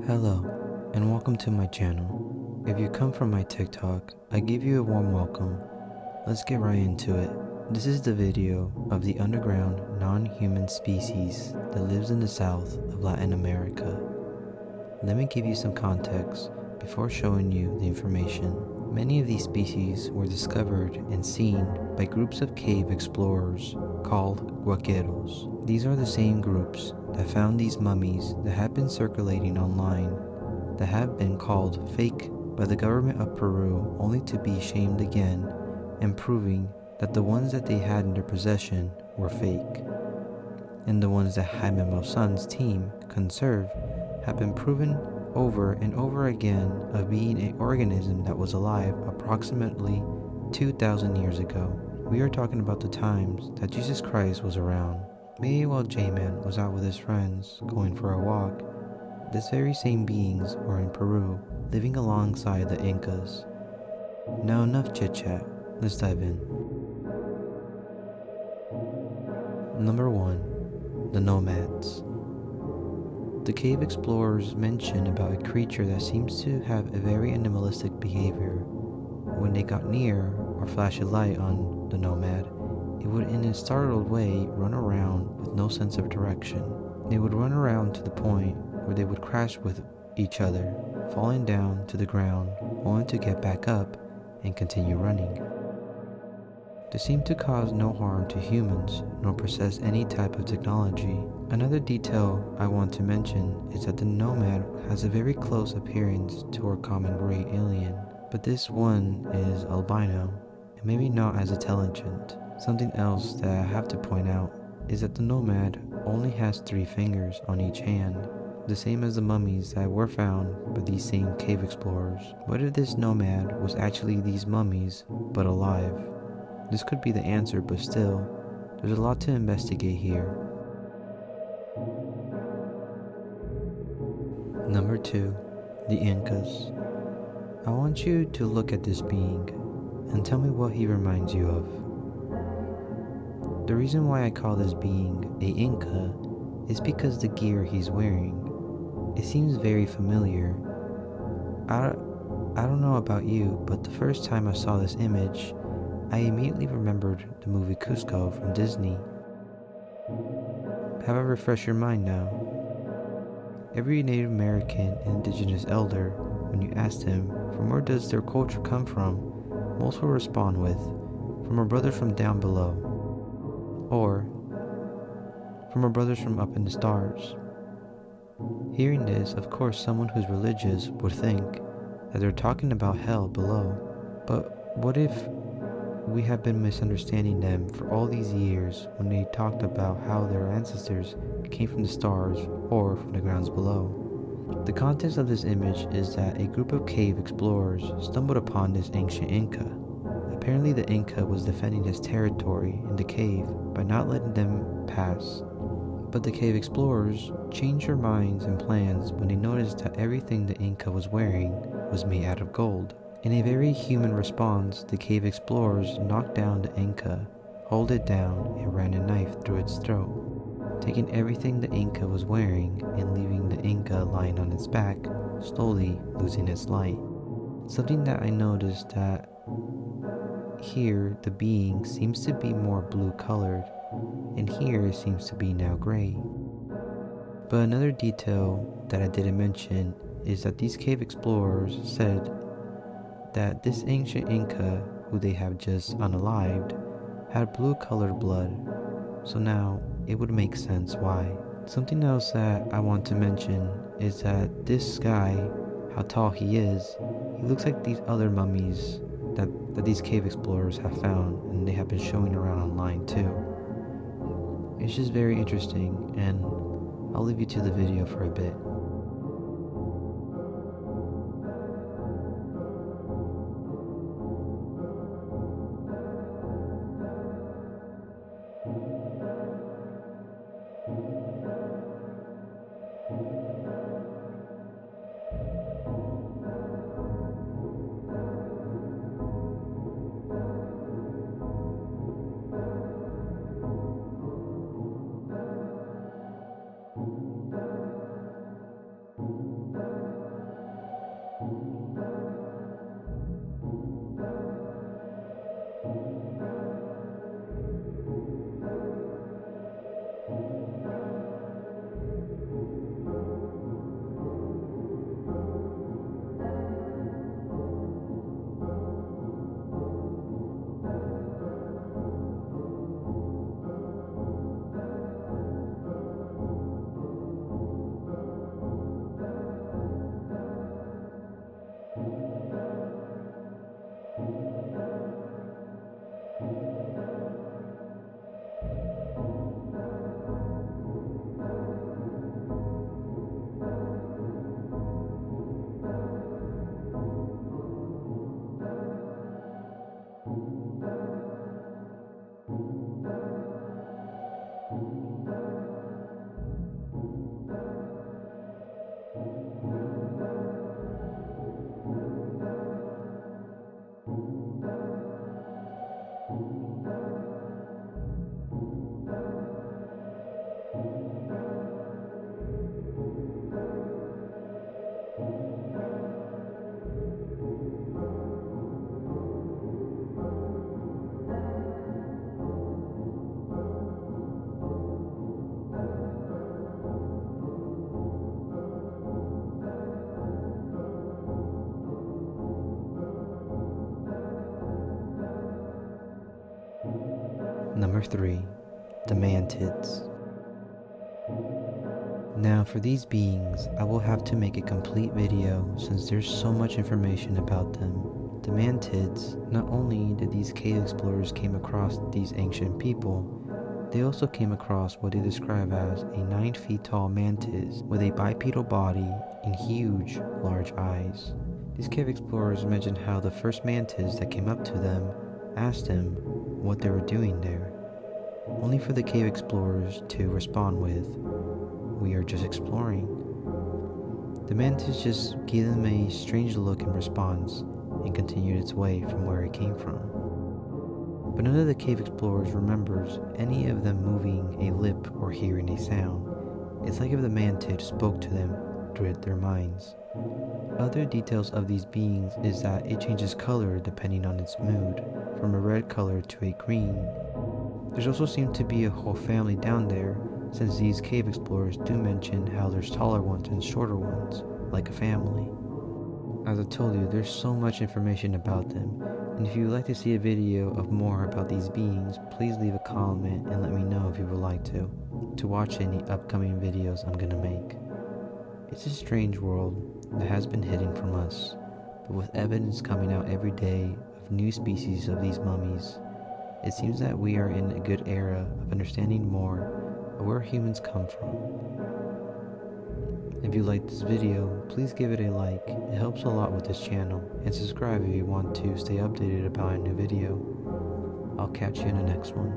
Hello, and welcome to my channel. If you come from my TikTok, I give you a warm welcome. Let's get right into it. This is the video of the underground non-human species that lives in the south of Latin America. Let me give you some context before showing you the information. Many of these species were discovered and seen by groups of cave explorers called guaqueros. These are the same groups that found these mummies that have been circulating online that have been called fake by the government of Peru, only to be shamed again and proving that the ones that they had in their possession were fake. And the ones that Jaime Maussan's team conserved have been proven over and over again of being an organism that was alive approximately 2,000 years ago. We are talking about the times that Jesus Christ was around. Maybe while J-Man was out with his friends going for a walk, these very same beings were in Peru, living alongside the Incas. Now enough chit chat, let's dive in. Number 1. The Nomads. The cave explorers mention about a creature that seems to have a very animalistic behavior. When they got near or flashed a light on the nomad, it would in a startled way run around with no sense of direction. They would run around to the point where they would crash with each other, falling down to the ground, only to get back up and continue running. They seem to cause no harm to humans, nor possess any type of technology. Another detail I want to mention is that the nomad has a very close appearance to our common gray alien, but this one is albino, and maybe not as intelligent. Something else that I have to point out is that the nomad only has 3 fingers on each hand, the same as the mummies that were found by these same cave explorers. What if this nomad was actually these mummies, but alive? This could be the answer, but still, there's a lot to investigate here. Number 2. The Incas. I want you to look at this being and tell me what he reminds you of. The reason why I call this being a Inca is because the gear he's wearing, it seems very familiar. I don't know about you, but the first time I saw this image, I immediately remembered the movie Cusco from Disney. Have I refreshed your mind now? Every Native American and indigenous elder, when you asked him from where does their culture come from, most will respond with, from our brothers from down below, or from our brothers from up in the stars. Hearing this, of course someone who's religious would think that they're talking about hell below. But what if we have been misunderstanding them for all these years when they talked about how their ancestors came from the stars or from the grounds below? The context of this image is that a group of cave explorers stumbled upon this ancient Inca. Apparently the Inca was defending his territory in the cave by not letting them pass. But the cave explorers changed their minds and plans when they noticed that everything the Inca was wearing was made out of gold. In a very human response, the cave explorers knocked down the Inca, hauled it down, and ran a knife through its throat, taking everything the Inca was wearing and leaving the Inca lying on its back, slowly losing its light. Something that I noticed that here the being seems to be more blue colored, and here it seems to be now gray. But another detail that I didn't mention is that these cave explorers said that this ancient Inca, who they have just unalived, had blue colored blood, so now it would make sense why. Something else that I want to mention is that this guy, how tall he is, he looks like these other mummies that these cave explorers have found, and they have been showing around online too. It's just very interesting, and I'll leave you to the video for a bit. Number 3. The mantids. Now for these beings, I will have to make a complete video since there's so much information about them. The mantids, not only did these cave explorers came across these ancient people, they also came across what they describe as a 9 feet tall mantis with a bipedal body and huge, large eyes. These cave explorers mentioned how the first mantis that came up to them asked them what they were doing there, only for the cave explorers to respond with, "We are just exploring." The mantis just gave them a strange look in response and continued its way from where it came from. But none of the cave explorers remembers any of them moving a lip or hearing a sound. It's like if the mantid spoke to them through their minds. Other details of these beings is that it changes color depending on its mood, from a red color to a green. There's also seemed to be a whole family down there, since these cave explorers do mention how there's taller ones and shorter ones, like a family. As I told you, there's so much information about them, and if you would like to see a video of more about these beings, please leave a comment and let me know if you would like to watch any upcoming videos I'm gonna make. It's a strange world that has been hidden from us, but with evidence coming out every day of new species of these mummies, it seems that we are in a good era of understanding more of where humans come from. If you liked this video, please give it a like, it helps a lot with this channel, and subscribe if you want to stay updated about a new video. I'll catch you in the next one.